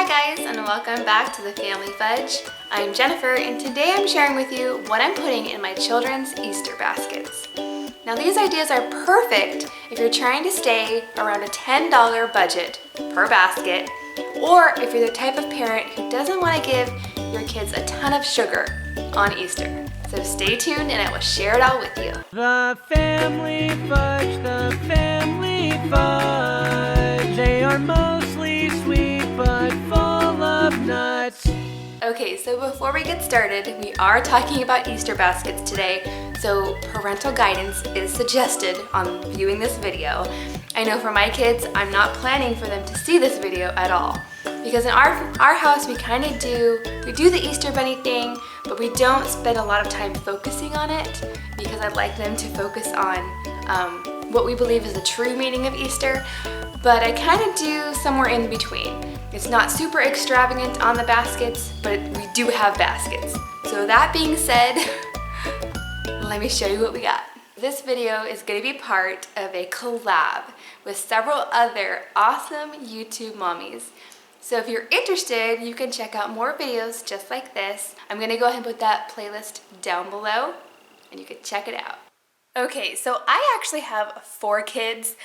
guys, and welcome back to the Family Fudge. I'm Jennifer, and today I'm sharing with you what I'm putting in my children's Easter baskets. Now these ideas are perfect if you're trying to stay around a $10 budget per basket, or if you're the type of parent who doesn't want to give your kids a ton of sugar on Easter. So stay tuned and I will share it all with you. The Family Fudge, the Family Fudge. They are mostly sweet but full of nuts. Okay, so before we get started, we are talking about Easter baskets today, so parental guidance is suggested on viewing this video. I know for my kids, I'm not planning for them to see this video at all. Because in our house, we do the Easter bunny thing, but we don't spend a lot of time focusing on it because I'd like them to focus on what we believe is the true meaning of Easter. But I kind of do somewhere in between. It's not super extravagant on the baskets, but we do have baskets. So that being said, let me show you what we got. This video is going to be part of a collab with several other awesome YouTube mommies. So if you're interested, you can check out more videos just like this. I'm going to go ahead and put that playlist down below and you can check it out. Okay, so I actually have 4 kids,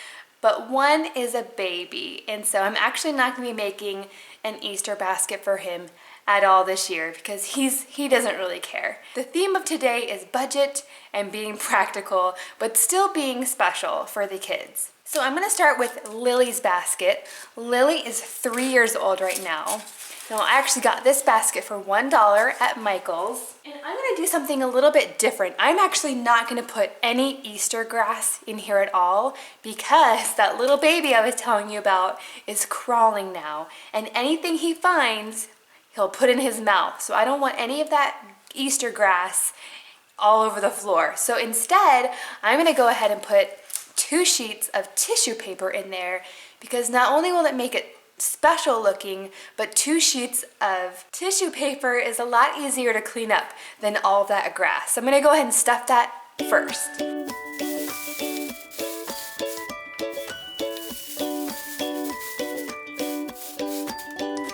but one is a baby, and so I'm actually not going to be making an Easter basket for him at all this year because he doesn't really care. The theme of today is budget and being practical, but still being special for the kids. So I'm going to start with Lily's basket. Lily is 3 years old right now. Now I actually got this basket for $1 at Michael's. And I'm going to do something a little bit different. I'm actually not going to put any Easter grass in here at all because that little baby I was telling you about is crawling now. And anything he finds, he'll put in his mouth. So I don't want any of that Easter grass all over the floor. So instead, I'm going to go ahead and put 2 sheets of tissue paper in there because not only will it make it special looking, but 2 sheets of tissue paper is a lot easier to clean up than all of that grass. So I'm going to go ahead and stuff that first.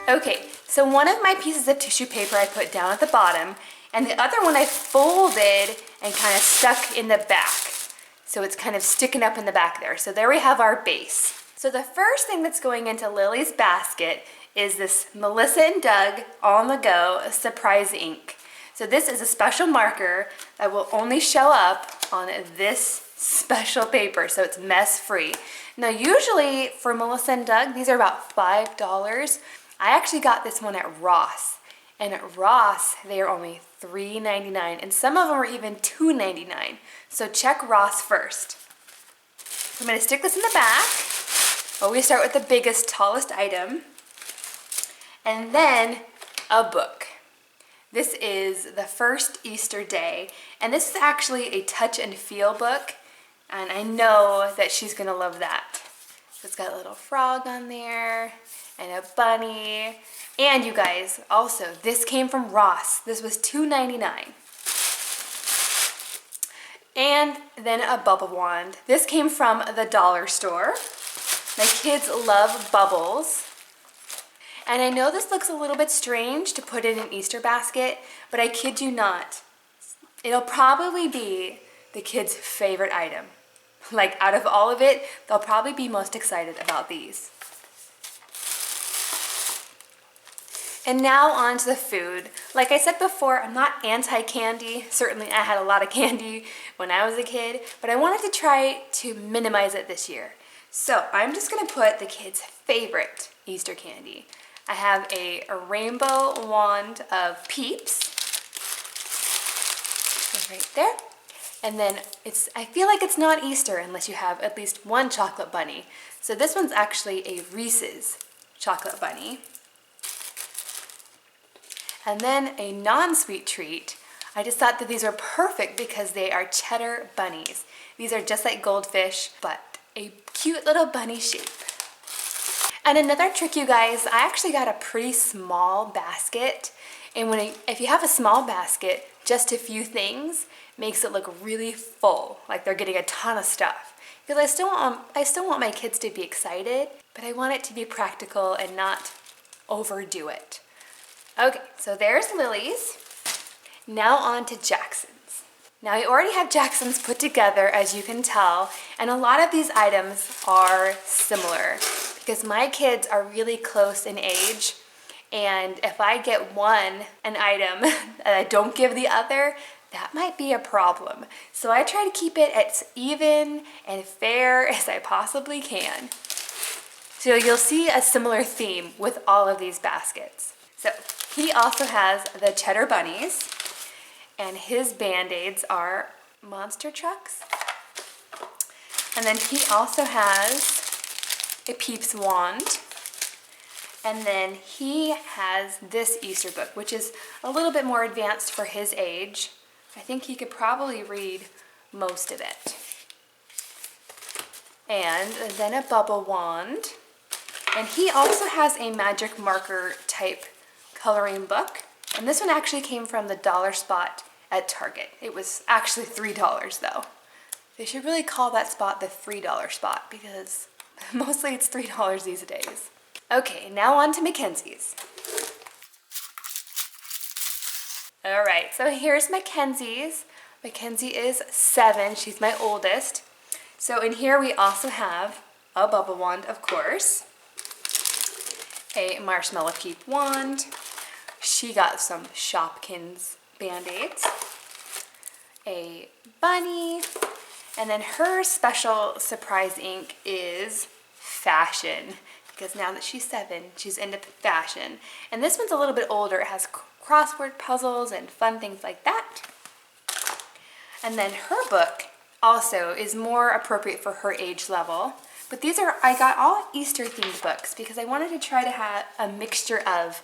Okay, so one of my pieces of tissue paper I put down at the bottom, and the other one I folded and kind of stuck in the back. So it's kind of sticking up in the back there. So there we have our base. So the first thing that's going into Lily's basket is this Melissa and Doug On The Go Surprise Ink. So this is a special marker that will only show up on this special paper, so it's mess free. Now usually for Melissa and Doug, these are about $5. I actually got this one at Ross. And at Ross, they are only $3.99, and some of them are even $2.99. So check Ross first. I'm going to stick this in the back. Always start with the biggest, tallest item. And then a book. This is The First Easter Day, and this is actually a touch and feel book, and I know that she's going to love that. So it's got a little frog on there, and a bunny. And you guys, also, this came from Ross. This was $2.99. And then a bubble wand. This came from the dollar store. My kids love bubbles. And I know this looks a little bit strange to put in an Easter basket, but I kid you not. It'll probably be the kids' favorite item. Like out of all of it, they'll probably be most excited about these. And now on to the food. Like I said before, I'm not anti-candy. Certainly I had a lot of candy when I was a kid, but I wanted to try to minimize it this year. So I'm just gonna put the kids' favorite Easter candy. I have a rainbow wand of Peeps. Right there. And then I feel like it's not Easter unless you have at least one chocolate bunny. So this one's actually a Reese's chocolate bunny. And then a non-sweet treat. I just thought that these are perfect because they are Cheddar Bunnies. These are just like goldfish, but a cute little bunny shape. And another trick, you guys, I actually got a pretty small basket. And if you have a small basket, just a few things makes it look really full, like they're getting a ton of stuff. Because I still want my kids to be excited, but I want it to be practical and not overdo it. Okay, so there's Lily's. Now on to Jackson's. Now I already have Jackson's put together, as you can tell, and a lot of these items are similar because my kids are really close in age, and if I get an item that I don't give the other, that might be a problem. So I try to keep it as even and fair as I possibly can. So you'll see a similar theme with all of these baskets. So he also has the Cheddar Bunnies, and his Band-Aids are monster trucks. And then he also has a Peeps wand. And then he has this Easter book, which is a little bit more advanced for his age. I think he could probably read most of it. And then a bubble wand. And he also has a magic marker type coloring book. And this one actually came from the dollar spot at Target. It was actually $3 though. They should really call that spot the $3 spot because mostly it's $3 these days. Okay, now on to Mackenzie's. All right, so here's Mackenzie's. Mackenzie is 7, she's my oldest. So in here we also have a bubble wand, of course, a marshmallow peep wand. She got some Shopkins Band-Aids, a bunny, and then her special surprise ink is fashion, because now that she's 7, she's into fashion. And this one's a little bit older. It has crossword puzzles and fun things like that. And then her book also is more appropriate for her age level. But these are, I got all Easter themed books because I wanted to try to have a mixture of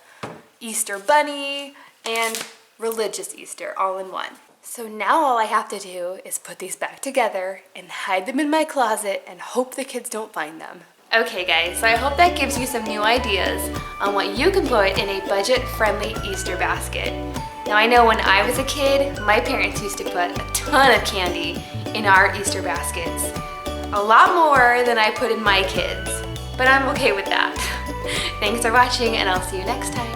Easter bunny and religious Easter all in one. So now all I have to do is put these back together and hide them in my closet and hope the kids don't find them. Okay guys, so I hope that gives you some new ideas on what you can put in a budget-friendly Easter basket. Now I know when I was a kid, my parents used to put a ton of candy in our Easter baskets. A lot more than I put in my kids, but I'm okay with that. Thanks for watching and I'll see you next time.